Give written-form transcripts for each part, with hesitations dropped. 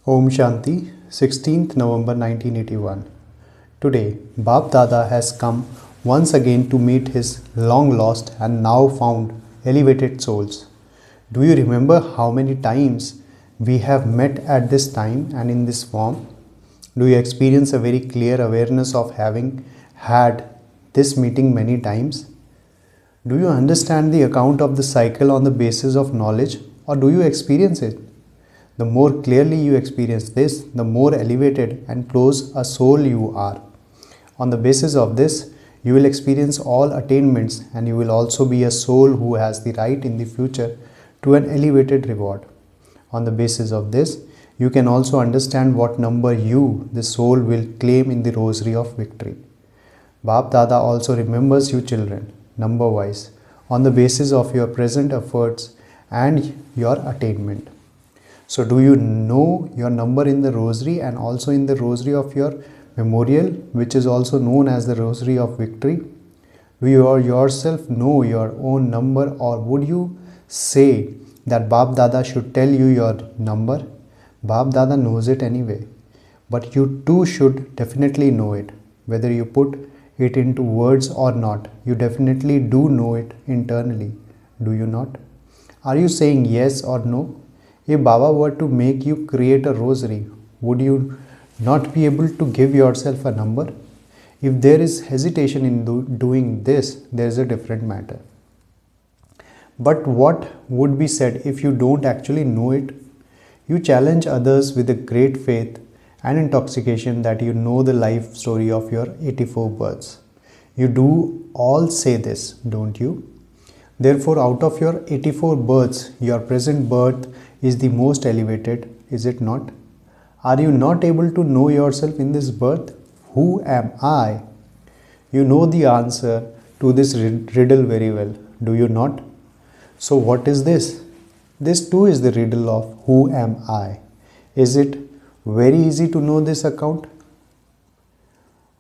Om Shanti, 16th November 1981. Today, Bap Dada has come once again to meet his long lost and now found elevated souls. Do you remember how many times we have met at this time and in this form? Do you experience a very clear awareness of having had this meeting many times? Do you understand the account of the cycle on the basis of knowledge, or do you experience it? The more clearly you experience this, the more elevated and close a soul you are. On the basis of this, you will experience all attainments, and you will also be a soul who has the right in the future to an elevated reward. On the basis of this, you can also understand what number you, the soul, will claim in the rosary of victory. Bap Dada also remembers you children, number-wise, on the basis of your present efforts and your attainment. So do you know your number in the rosary and also in the rosary of your memorial, which is also known as the rosary of victory? Do you yourself know your own number, or would you say that Bap Dada should tell you your number? Bap Dada knows it anyway, but you too should definitely know it. Whether you put it into words or not, you definitely do know it internally, do you not? Are you saying yes or no? If Baba were to make you create a rosary, would you not be able to give yourself a number? If there is hesitation in doing this, there is a different matter. But what would be said if you don't actually know it? You challenge others with a great faith and intoxication that you know the life story of your 84 births. You do all say this, don't you? Therefore, out of your 84 births, your present birth is the most elevated, is it not? Are you not able to know yourself in this birth? Who am I? You know the answer to this riddle very well, do you not? So what is this? This too is the riddle of who am I. Is it very easy to know this account?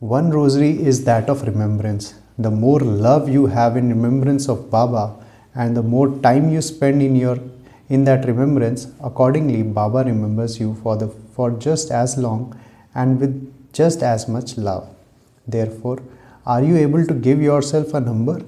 One rosary is that of remembrance. The more love you have in remembrance of Baba, and the more time you spend in that remembrance, accordingly Baba remembers you for just as long and with just as much love. Therefore, are you able to give yourself a number?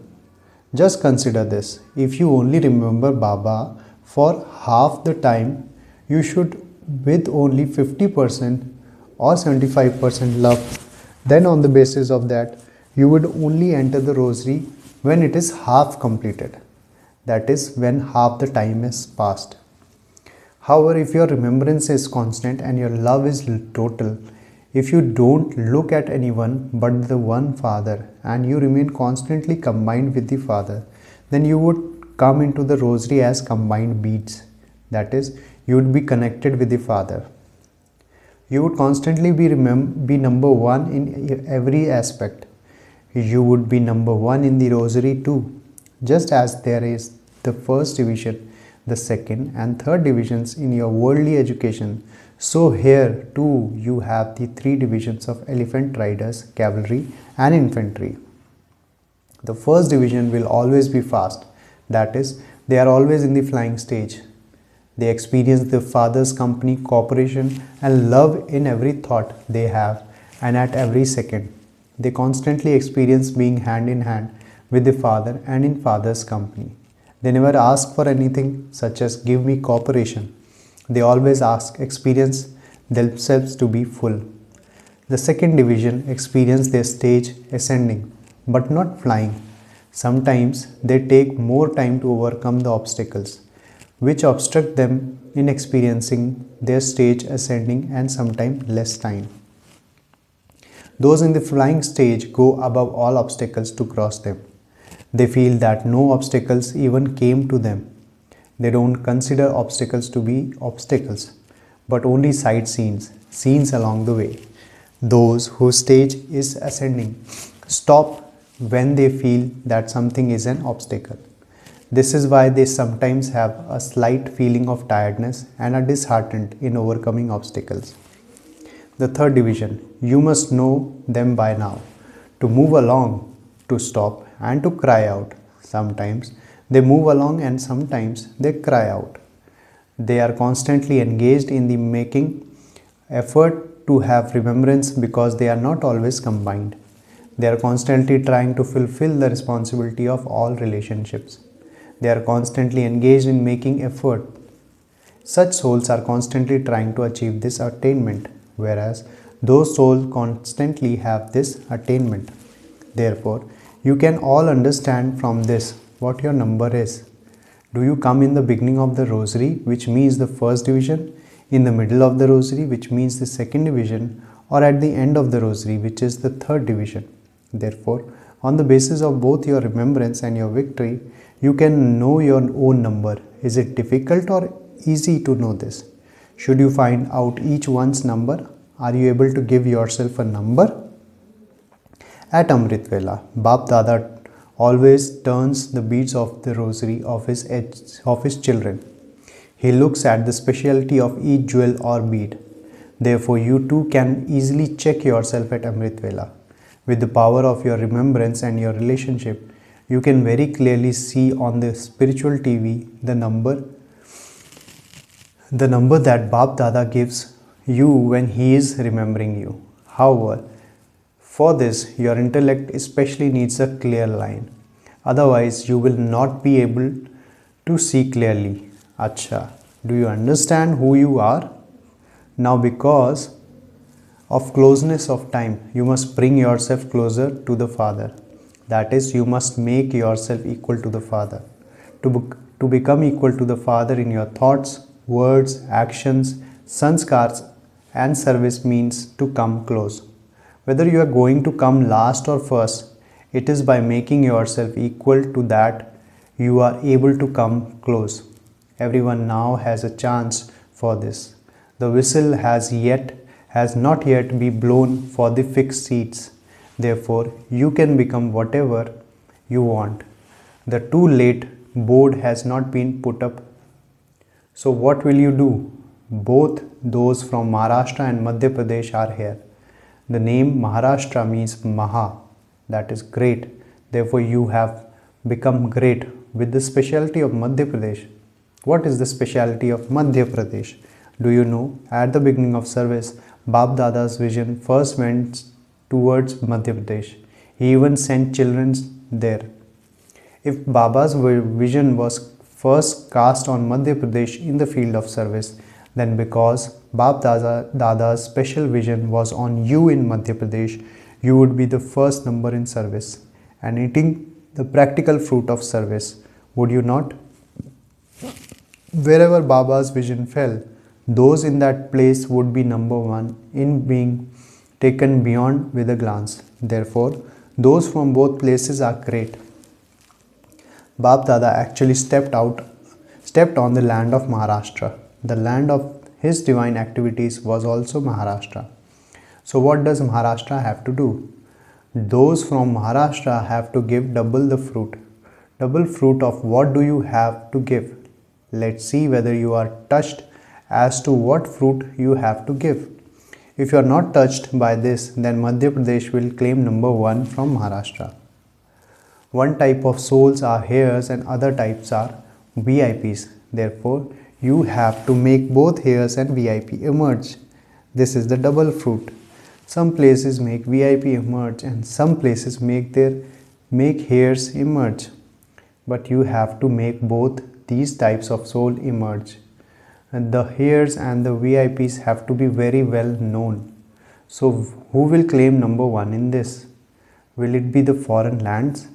Just consider this. If you only remember Baba for half the time, you should with only 50% or 75% love. Then on the basis of that, you would only enter the rosary when it is half completed. That is, when half the time is passed. However, if your remembrance is constant and your love is total, if you don't look at anyone but the one Father, and you remain constantly combined with the Father, then you would come into the rosary as combined beads. That is, you would be connected with the Father. You would constantly be number one in every aspect. You would be number one in the rosary too. Just as there is the first division, the second and third divisions in your worldly education, so here too you have the three divisions of elephant riders, cavalry and infantry. The first division will always be fast. That is, they are always in the flying stage. They experience the Father's company, cooperation and love in every thought they have and at every second. They constantly experience being hand in hand with the Father and in Father's company. They never ask for anything such as give me cooperation. They always experience themselves to be full. The second division experience their stage ascending, but not flying. Sometimes they take more time to overcome the obstacles, which obstruct them in experiencing their stage ascending, and sometimes less time. Those in the flying stage go above all obstacles to cross them. They feel that no obstacles even came to them. They don't consider obstacles to be obstacles, but only sight scenes along the way. Those whose stage is ascending stop when they feel that something is an obstacle. This is why they sometimes have a slight feeling of tiredness and are disheartened in overcoming obstacles. The third division, you must know them by now. To move along, to stop and to cry out. Sometimes they move along and sometimes they cry out. They are constantly engaged in the making effort to have remembrance because they are not always combined. They are constantly trying to fulfill the responsibility of all relationships. They are constantly engaged in making effort. Such souls are constantly trying to achieve this attainment, whereas those souls constantly have this attainment. Therefore, you can all understand from this what your number is. Do you come in the beginning of the rosary, which means the first division, in the middle of the rosary, which means the second division, or at the end of the rosary, which is the third division? Therefore, on the basis of both your remembrance and your victory, you can know your own number. Is it difficult or easy to know this? Should you find out each one's number? Are you able to give yourself a number? At Amrit Vela, Bap Dada always turns the beads of the rosary of his children. He looks at the speciality of each jewel or bead. Therefore, you too can easily check yourself at Amrit Vela. With the power of your remembrance and your relationship, you can very clearly see on the spiritual TV the number that Bap Dada gives you when he is remembering you. However, for this, your intellect especially needs a clear line. Otherwise, you will not be able to see clearly. Acha, do you understand who you are? Now, because of closeness of time, you must bring yourself closer to the Father. That is, you must make yourself equal to the Father. To become equal to the Father in your thoughts, words, actions, sanskars and service means to come close. Whether you are going to come last or first, it is by making yourself equal to that you are able to come close. Everyone now has a chance for this. The whistle has not yet been blown for the fixed seats. Therefore, you can become whatever you want. The too late board has not been put up. So what will you do? Both those from Maharashtra and Madhya Pradesh are here. The name Maharashtra means Maha, that is great. Therefore, you have become great with the specialty of Madhya Pradesh. What is the specialty of Madhya Pradesh? Do you know? At the beginning of service, Bap Dada's vision first went towards Madhya Pradesh. He even sent children there. If Baba's vision was first cast on Madhya Pradesh in the field of service, then because Bap Dada's special vision was on you in Madhya Pradesh, you would be the first number in service and eating the practical fruit of service, would you not? Wherever Baba's vision fell, those in that place would be number one in being taken beyond with a glance. Therefore, those from both places are great. Bap Dada actually stepped on the land of Maharashtra. The land of his divine activities was also Maharashtra. So what does Maharashtra have to do? Those from Maharashtra have to give double the fruit. Double fruit of what do you have to give? Let's see whether you are touched as to what fruit you have to give. If you are not touched by this, then Madhya Pradesh will claim number one from Maharashtra. One type of souls are heirs and other types are VIPs. Therefore, you have to make both heirs and VIP emerge. This is the double fruit. Some places make VIP emerge and some places make heirs emerge. But you have to make both these types of soul emerge. And the heirs and the VIPs have to be very well known. So who will claim number one in this? Will it be the foreign lands,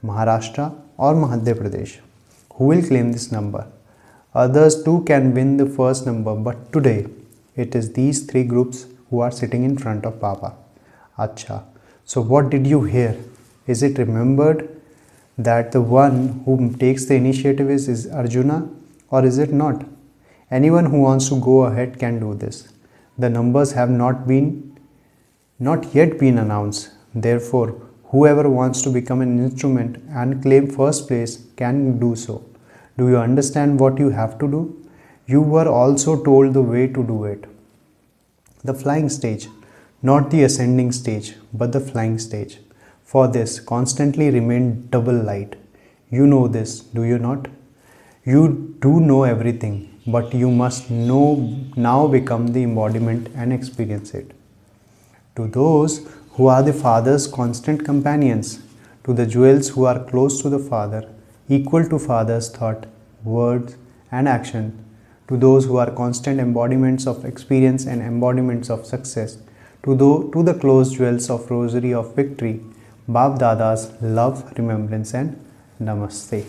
Maharashtra or Madhya Pradesh? Who will claim this number? Others too can win the first number, but today it is these three groups who are sitting in front of Baba. Acha. So what did you hear? Is it remembered that the one who takes the initiative is Arjuna, or is it not? Anyone who wants to go ahead can do this. The numbers have not yet been announced. Therefore, whoever wants to become an instrument and claim first place can do so. Do you understand what you have to do? You were also told the way to do it. The flying stage, not the ascending stage, but the flying stage. For this, constantly remain double light. You know this, do you not? You do know everything. but you must now become the embodiment and experience it. To those who are the Father's constant companions, to the jewels who are close to the Father, equal to Father's thought, words, and action, to those who are constant embodiments of experience and embodiments of success, to the closed jewels of Rosary of Victory, Bab Dada's love, remembrance, and Namaste.